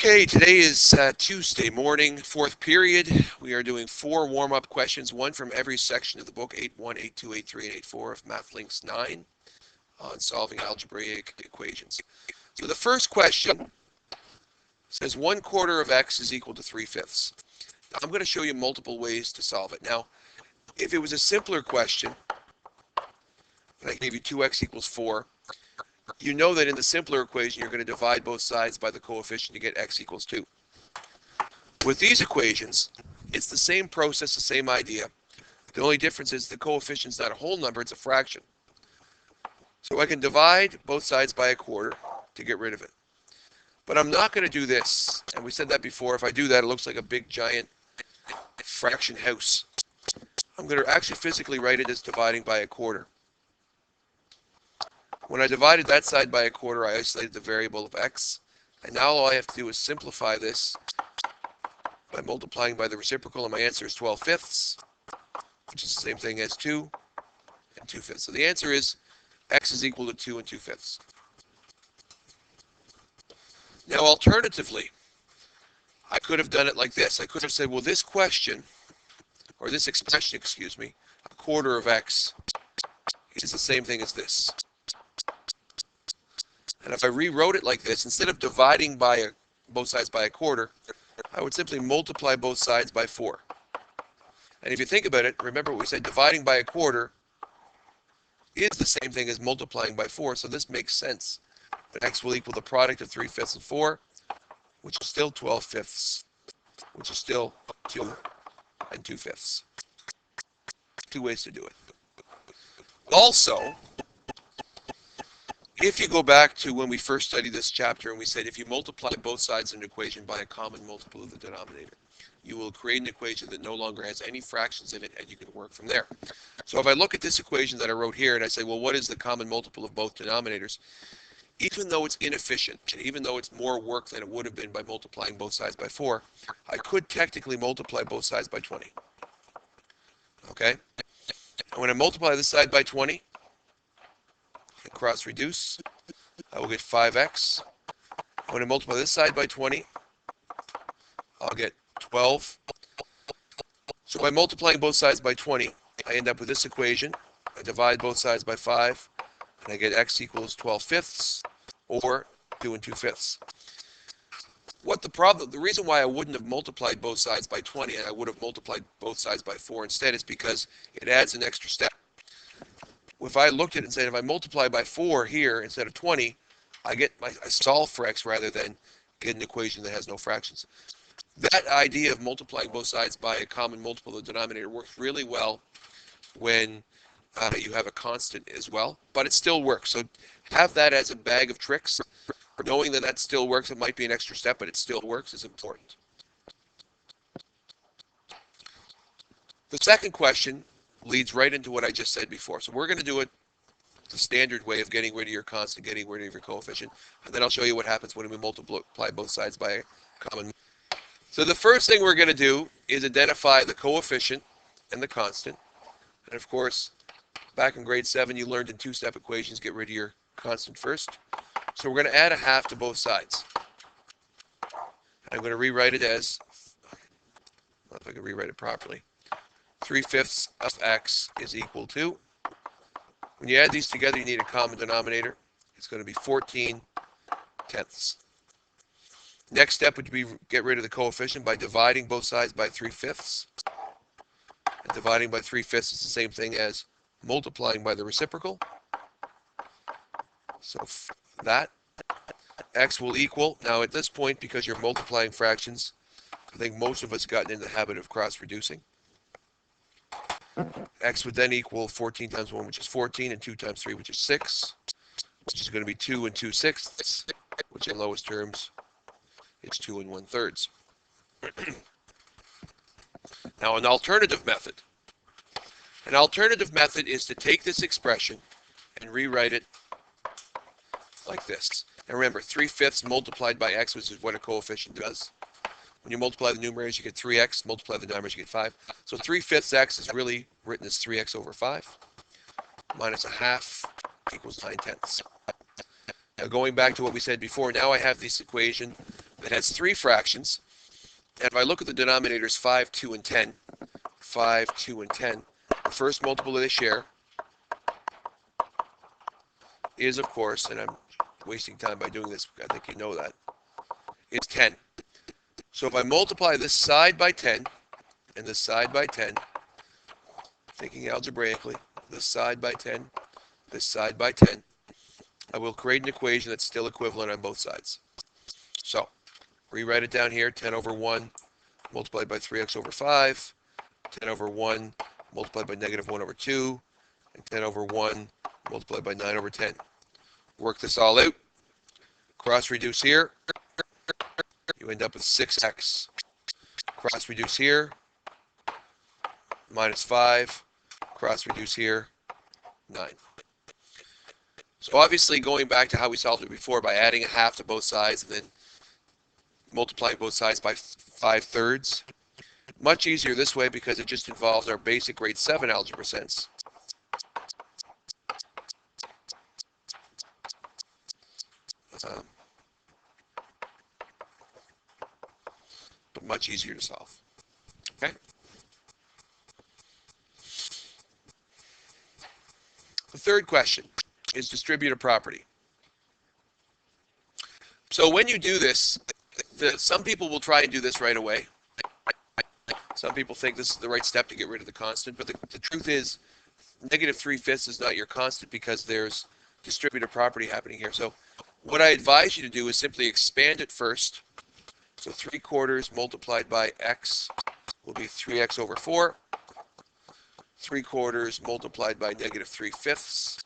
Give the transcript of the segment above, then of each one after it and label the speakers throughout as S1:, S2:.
S1: Okay, today is Tuesday morning, fourth period. We are doing 4 warm-up questions, one from every section of the book, 8.1, 8.2, 8.3, and 8.4 of Math Links 9 on solving algebraic equations. So the first question says 1/4 of x is equal to 3/5. Now, I'm going to show you multiple ways to solve it. Now, if it was a simpler question, and I gave you 2x equals 4, you know that in the simpler equation, you're going to divide both sides by the coefficient to get x equals 2. With these equations, it's the same process, the same idea. The only difference is the coefficient's not a whole number, it's a fraction. So I can divide both sides by 1/4 to get rid of it. But I'm not going to do this. And we said that before. If I do that, it looks like a big, giant fraction house. I'm going to actually physically write it as dividing by 1/4. When I divided that side by 1/4, I isolated the variable of x. And now all I have to do is simplify this by multiplying by the reciprocal, and my answer is 12/5, which is the same thing as 2 and 2/5. So the answer is x is equal to 2 and 2/5. Now, alternatively, I could have done it like this. I could have said, well, this question, or this expression, excuse me, 1/4 of x is the same thing as this. And if I rewrote it like this, instead of dividing by both sides by 1/4, I would simply multiply both sides by 4. And if you think about it, remember what we said, dividing by 1/4 is the same thing as multiplying by 4, so this makes sense. That x will equal the product of 3/5 and 4, which is still 12/5, which is still 2 and 2/5. 2 ways to do it. Also, if you go back to when we first studied this chapter and we said if you multiply both sides of an equation by a common multiple of the denominator, you will create an equation that no longer has any fractions in it, and you can work from there. So if I look at this equation that I wrote here and I say, well, what is the common multiple of both denominators? Even though it's inefficient, and even though it's more work than it would have been by multiplying both sides by 4, I could technically multiply both sides by 20. Okay? And when I multiply this side by 20, and cross reduce, I will get 5x. When I multiply this side by 20, I'll get 12. So by multiplying both sides by 20, I end up with this equation. I divide both sides by 5, and I get x equals 12/5, or 2 and 2/5. The reason why I wouldn't have multiplied both sides by 20, and I would have multiplied both sides by 4 instead, is because it adds an extra step. If I looked at it and said, if I multiply by 4 here instead of 20, I solve for x rather than get an equation that has no fractions. That idea of multiplying both sides by a common multiple of the denominator works really well when you have a constant as well, but it still works. So have that as a bag of tricks. Knowing that that still works, it might be an extra step, but it still works, is important. The second question leads right into what I just said before. So we're going to do it the standard way of getting rid of your constant, getting rid of your coefficient, and then I'll show you what happens when we multiply both sides by a common. So the first thing we're going to do is identify the coefficient and the constant. And of course, back in grade 7, you learned in two-step equations, get rid of your constant first. So we're going to add a half to both sides. I'm going to rewrite it as, I don't know if I can rewrite it properly. 3/5 of x is equal to, when you add these together, you need a common denominator. It's going to be 14/10. Next step would be get rid of the coefficient by dividing both sides by 3/5. And dividing by 3/5 is the same thing as multiplying by the reciprocal. So that x will equal, now at this point, because you're multiplying fractions, I think most of us gotten in the habit of cross-reducing. X would then equal 14 times 1, which is 14, and 2 times 3, which is 6, which is going to be 2 and 2/6, which in lowest terms is 2 and 1/3. Now, an alternative method. An alternative method is to take this expression and rewrite it like this. And remember, 3/5 multiplied by x, which is what a coefficient does. When you multiply the numerators, you get 3x. Multiply the denominators, you get 5. So 3/5 x is really written as 3x over 5. Minus a half equals 9/10. Now going back to what we said before, now I have this equation that has 3 fractions. And if I look at the denominators 5, 2, and 10, 5, 2, and 10, the first multiple they share is, of course, and I'm wasting time by doing this, I think you know that, it's 10. So if I multiply this side by 10 and this side by 10, thinking algebraically, this side by 10, this side by 10, I will create an equation that's still equivalent on both sides. So rewrite it down here, 10 over 1 multiplied by 3x over 5, 10 over 1 multiplied by negative 1 over 2, and 10 over 1 multiplied by 9 over 10. Work this all out. Cross reduce here. You end up with 6x. Cross reduce here. Minus 5. Cross reduce here. 9. So obviously going back to how we solved it before by adding a half to both sides and then multiplying both sides by 5/3. Much easier this way because it just involves our basic grade 7 algebra sense. But much easier to solve. Okay? The third question is distributive property. So when you do this, some people will try and do this right away. Some people think this is the right step to get rid of the constant, but the truth is negative 3/5 is not your constant because there's distributive property happening here. So what I advise you to do is simply expand it first. So 3/4 multiplied by x will be 3x over 4. 3/4 multiplied by negative 3/5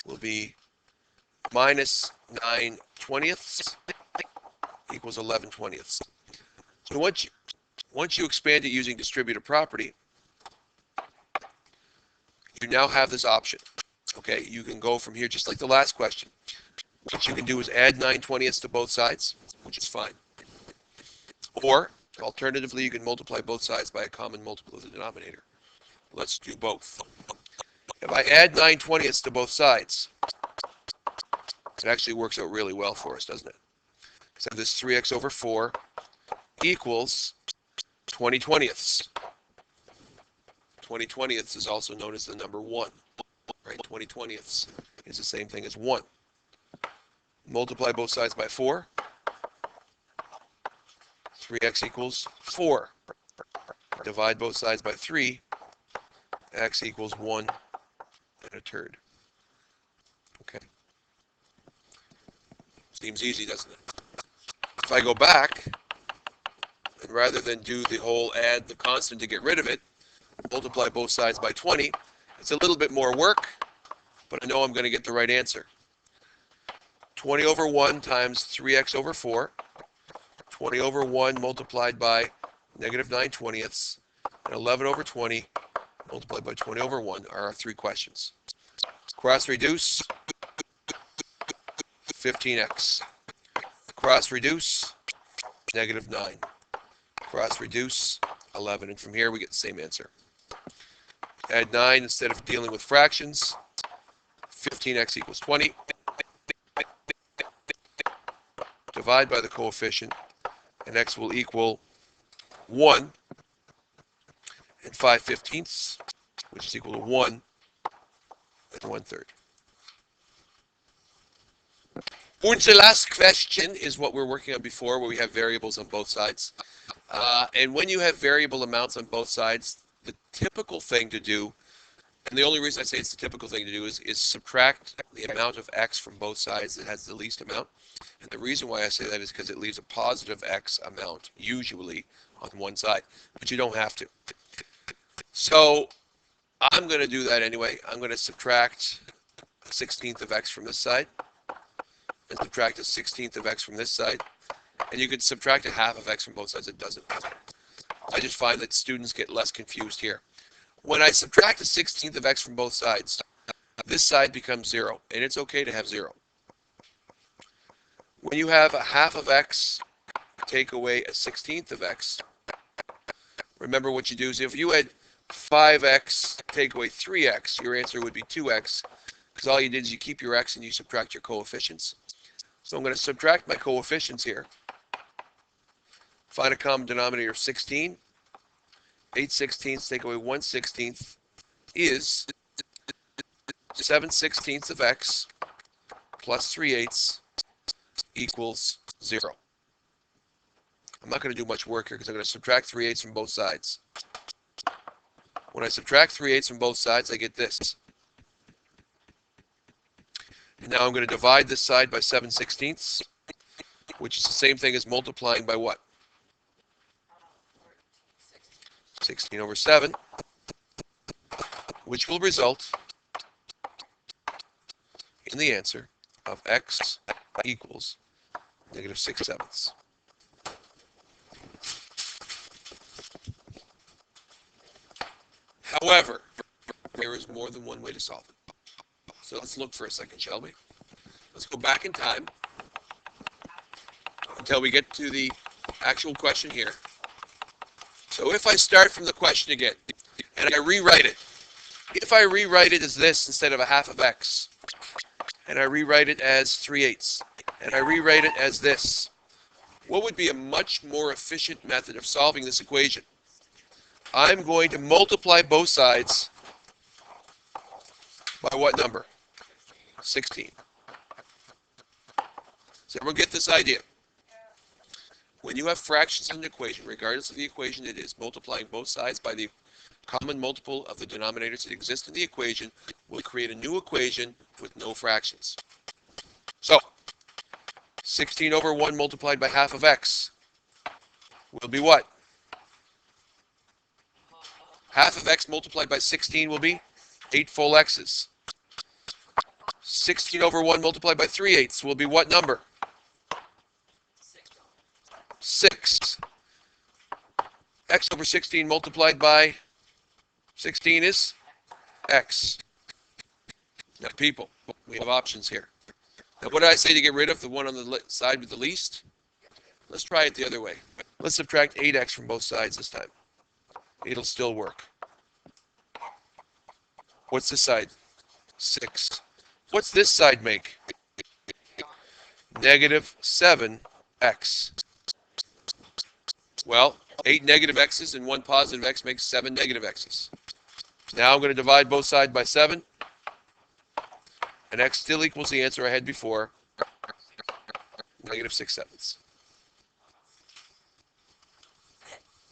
S1: will be minus 9/20 equals 11/20. So once you expand it using distributive property, you now have this option. Okay, you can go from here just like the last question. What you can do is add 9/20 to both sides, which is fine. Or, alternatively, you can multiply both sides by a common multiple of the denominator. Let's do both. If I add 9/20 to both sides, it actually works out really well for us, doesn't it? So this 3x over 4 equals 20/20. 20/20 is also known as the number 1. Right? 20/20 is the same thing as 1. Multiply both sides by 4. 3x equals 4. Divide both sides by 3. X equals 1 and a third. Okay. Seems easy, doesn't it? If I go back, and rather than do the whole add the constant to get rid of it, multiply both sides by 20, it's a little bit more work, but I know I'm going to get the right answer. 20 over 1 times 3x over 4. 20 over 1 multiplied by negative 9/20, and 11 over 20 multiplied by 20 over 1 are our 3 questions. Cross reduce, 15x. Cross reduce, negative 9. Cross reduce, 11. And from here we get the same answer. Add 9 instead of dealing with fractions. 15x equals 20. Divide by the coefficient, and x will equal 1 and 5/15, which is equal to 1 and 1/3. And the last question is what we're working on before, where we have variables on both sides. And when you have variable amounts on both sides, the typical thing to do, and the only reason I say it's the typical thing to do, is subtract the amount of x from both sides that has the least amount. And the reason why I say that is because it leaves a positive x amount, usually, on one side. But you don't have to. So I'm going to do that anyway. I'm going to subtract 1/16 of x from this side, and subtract 1/16 of x from this side. And you could subtract 1/2 of x from both sides. It doesn't matter. I just find that students get less confused here. When I subtract 1/16 of x from both sides, this side becomes 0, and it's okay to have 0. When you have 1/2 of x take away 1/16 of x, remember what you do is if you had 5x take away 3x, your answer would be 2x, because all you did is you keep your x and you subtract your coefficients. So I'm going to subtract my coefficients here. Find a common denominator of 16. 8/16 take away 1/16 is 7/16 of x plus 3/8 equals 0. I'm not going to do much work here because I'm going to subtract 3/8 from both sides. When I subtract 3/8 from both sides, I get this. And now I'm going to divide this side by 7/16, which is the same thing as multiplying by what? 16 over 7, which will result in the answer of x equals -6/7. However, there is more than one way to solve it. So let's look for a second, shall we? Let's go back in time until we get to the actual question here. So if I start from the question again, and I rewrite it, if I rewrite it as this instead of a half of x, and I rewrite it as 3/8, and I rewrite it as this, what would be a much more efficient method of solving this equation? I'm going to multiply both sides by what number? 16. Does everyone get this idea? When you have fractions in an equation, regardless of the equation it is, multiplying both sides by the common multiple of the denominators that exist in the equation will create a new equation with no fractions. So, 16 over 1 multiplied by half of x will be what? Half of x multiplied by 16 will be 8 full x's. 16 over 1 multiplied by 3/8 will be what number? 6. X over 16 multiplied by 16 is x. Now, people, we have options here. Now, what did I say to get rid of the one on the side with the least? Let's try it the other way. Let's subtract 8x from both sides this time. It'll still work. What's this side? 6. What's this side make? -7x. Well, 8 negative x's and 1 positive x makes 7 negative x's. Now I'm going to divide both sides by 7. And x still equals the answer I had before, -6/7.